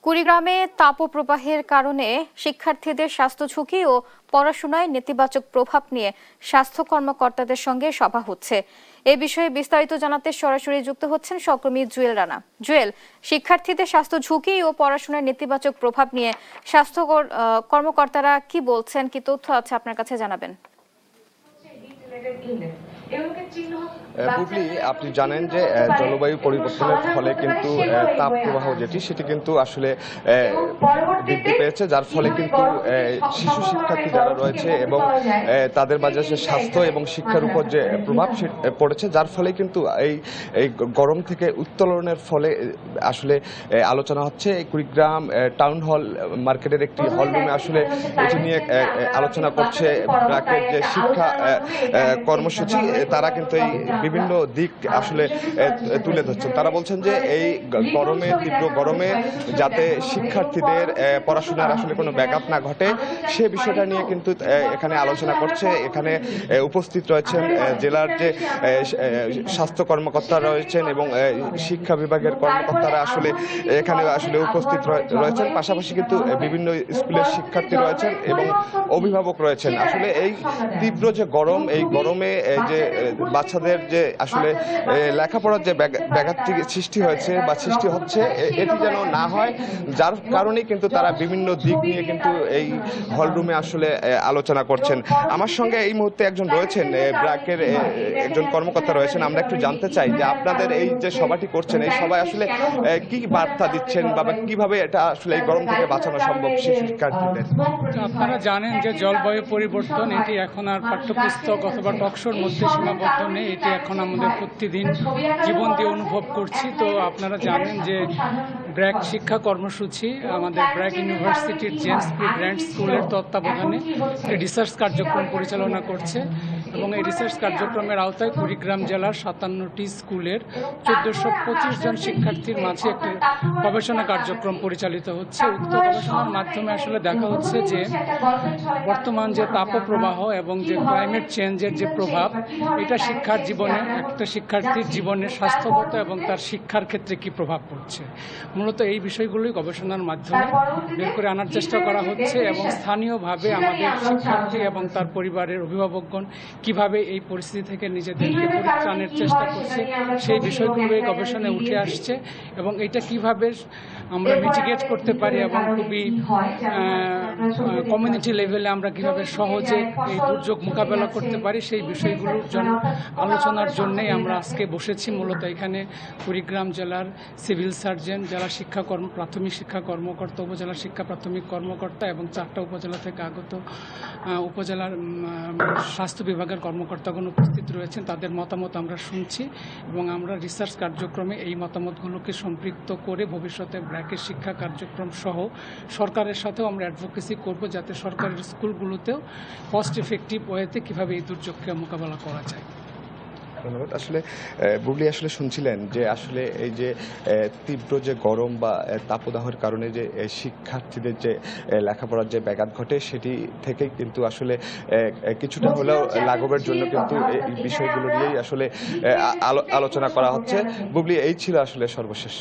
কুড়িগ্রামে তাপপ্রবাহের কারণে শিক্ষার্থীদের স্বাস্থ্য ঝুঁকি ও পড়াশোনায় নেতিবাচক প্রভাব নিয়ে স্বাস্থ্য কর্মকর্তাদের সঙ্গে সভা হচ্ছে। এ বিষয়ে বিস্তারিত জানাতে সরাসরি যুক্ত হচ্ছেন সহকর্মী জুয়েল রানা। জুয়েল, শিক্ষার্থীদের স্বাস্থ্য ঝুঁকি ও পড়াশোনায় নেতিবাচক প্রভাব নিয়ে স্বাস্থ্য কর্মকর্তারা কি বলছেন, কি তথ্য আছে আপনার কাছে জানাবেন। বুবলি, আপনি জানেন যে জলবায়ু পরিবর্তনের ফলে কিন্তু তাপ প্রবাহ সেটি কিন্তু আসলে বৃদ্ধি পেয়েছে, যার ফলে কিন্তু শিশু শিক্ষার্থী যারা রয়েছে এবং তাদের মাঝে স্বাস্থ্য এবং শিক্ষার উপর যে প্রভাব পড়েছে, যার ফলে কিন্তু এই গরম থেকে উত্তোলনের ফলে আসলে আলোচনা হচ্ছে। কুড়িগ্রাম টাউন হল মার্কেটের একটি হল রুমে আসলে এটি নিয়ে আলোচনা করছে ব্র্যাকের যে শিক্ষা কর্মসূচি। তারা কিন্তু এই বিভিন্ন দিক আসলে তুলে ধরছেন। তারা বলছেন যে এই গরমে, তীব্র গরমে যাতে শিক্ষার্থীদের পড়াশোনার আসলে কোনো ব্যাঘাত না ঘটে, সে বিষয়টা নিয়ে কিন্তু এখানে আলোচনা করছে। এখানে উপস্থিত রয়েছেন জেলার যে স্বাস্থ্য কর্মকর্তা রয়েছেন এবং শিক্ষা বিভাগের কর্মকর্তারা আসলে এখানে আসলে উপস্থিত রয়েছেন। পাশাপাশি কিন্তু বিভিন্ন স্কুলের শিক্ষার্থী রয়েছেন এবং অভিভাবক রয়েছেন। আসলে এই তীব্র যে গরম, এই গরমে যে বাচ্চাদের যে আসলে লেখাপড়ার যে ব্যাঘাতটি সৃষ্টি হয়েছে বা সৃষ্টি হচ্ছে, এটি যেন না হয়, যার কারণেই কিন্তু তারা বিভিন্ন দিক নিয়ে কিন্তু এই হলরুমে আসলে আলোচনা করছেন। আমার সঙ্গে এই মুহূর্তে একজন রয়েছেন, ব্র্যাকের একজন কর্মকর্তা রয়েছেন। আমরা একটু জানতে চাই যে আপনাদের এই যে সভাটি করছেন, এই সভায় আসলে কি বার্তা দিচ্ছেন বা কিভাবে এটা আসলে এই গরম থেকে বাঁচানো সম্ভব শিশু শিক্ষার্থীদের। আপনারা জানেন যে জলবায়ু পরিবর্তন এটি এখন আর পাঠ্যপুস্তক অথবা টকশোর মধ্যে সীমাবদ্ধ নেই। এটি এখন আমাদের প্রতিদিন জীবন দিয়ে অনুভব করছি। তো আপনারা জানেন যে ব্র্যাক শিক্ষা কর্মসূচি আমাদের ব্র্যাক ইউনিভার্সিটির জেমস পি গ্র্যান্ট স্কুলের তত্ত্বাবধানে রিসার্চ কার্যক্রম পরিচালনা করছে এবং এই রিসার্চ কার্যক্রমের আওতায় কুড়িগ্রাম জেলার 57টি স্কুলের 1425 জন শিক্ষার্থীর মাঝে একটি গবেষণা কার্যক্রম পরিচালিত হচ্ছে। উক্ত গবেষণার মাধ্যমে আসলে দেখা হচ্ছে যে বর্তমান যে তাপপ্রবাহ এবং যে ক্লাইমেট চেঞ্জের যে প্রভাব, এটা শিক্ষার জীবনে, একটা শিক্ষার্থীর জীবনে স্বাস্থ্যগত এবং তার শিক্ষার ক্ষেত্রে কি প্রভাব পড়ছে, মূলত এই বিষয়গুলোই গবেষণার মাধ্যমে বের করে আনার চেষ্টা করা হচ্ছে এবং স্থানীয়ভাবে আমাদের শিক্ষার্থী এবং তার পরিবারের অভিভাবকগণ কিভাবে এই পরিস্থিতি থেকে নিজেদেরকে পরিত্রাণের চেষ্টা করছে, সেই বিষয়গুলো এই গবেষণায় উঠে আসছে এবং এটা কিভাবে আমরা মিটিগেট করতে পারি এবং খুবই কমিউনিটি লেভেলে আমরা কিভাবে সহজে এই দুর্যোগ মোকাবেলা করতে পারি, সেই বিষয়গুলোর জন্য আলোচনার জন্যই আমরা আজকে বসেছি। মূলত এখানে কুড়িগ্রাম জেলার সিভিল সার্জন, জেলা প্রাথমিক শিক্ষা কর্মকর্তা, উপজেলা শিক্ষা প্রাথমিক কর্মকর্তা এবং 4টা উপজেলা থেকে আগত উপজেলার স্বাস্থ্য বিভাগের কর্মকর্তাগণ উপস্থিত রয়েছেন। তাদের মতামত আমরা শুনছি এবং আমরা রিসার্চ কার্যক্রমে এই মতামতগুলোকে সম্পৃক্ত করে ভবিষ্যতে ব্র্যাকের শিক্ষা কার্যক্রম সহ সরকারের সাথেও আমরা অ্যাডভোকেসি করব, যাতে সরকারের স্কুলগুলোতেও কস্ট এফেক্টিভ ওয়েতে কীভাবে এই দুর্যোগকে মোকাবেলা করা যায়। ধন্যবাদ। আসলে বুবলি, আসলে শুনছিলেন যে আসলে এই যে তীব্র যে গরম বা তাপদাহের কারণে যে শিক্ষার্থীদের যে লেখাপড়ার যে ব্যাঘাত ঘটে, সেটি থেকেই কিন্তু আসলে কিছুটা হলেও লাঘবের জন্য কিন্তু এই বিষয়গুলো নিয়েই আসলে আলোচনা করা হচ্ছে। বুবলি, এই ছিল আসলে সর্বশেষ।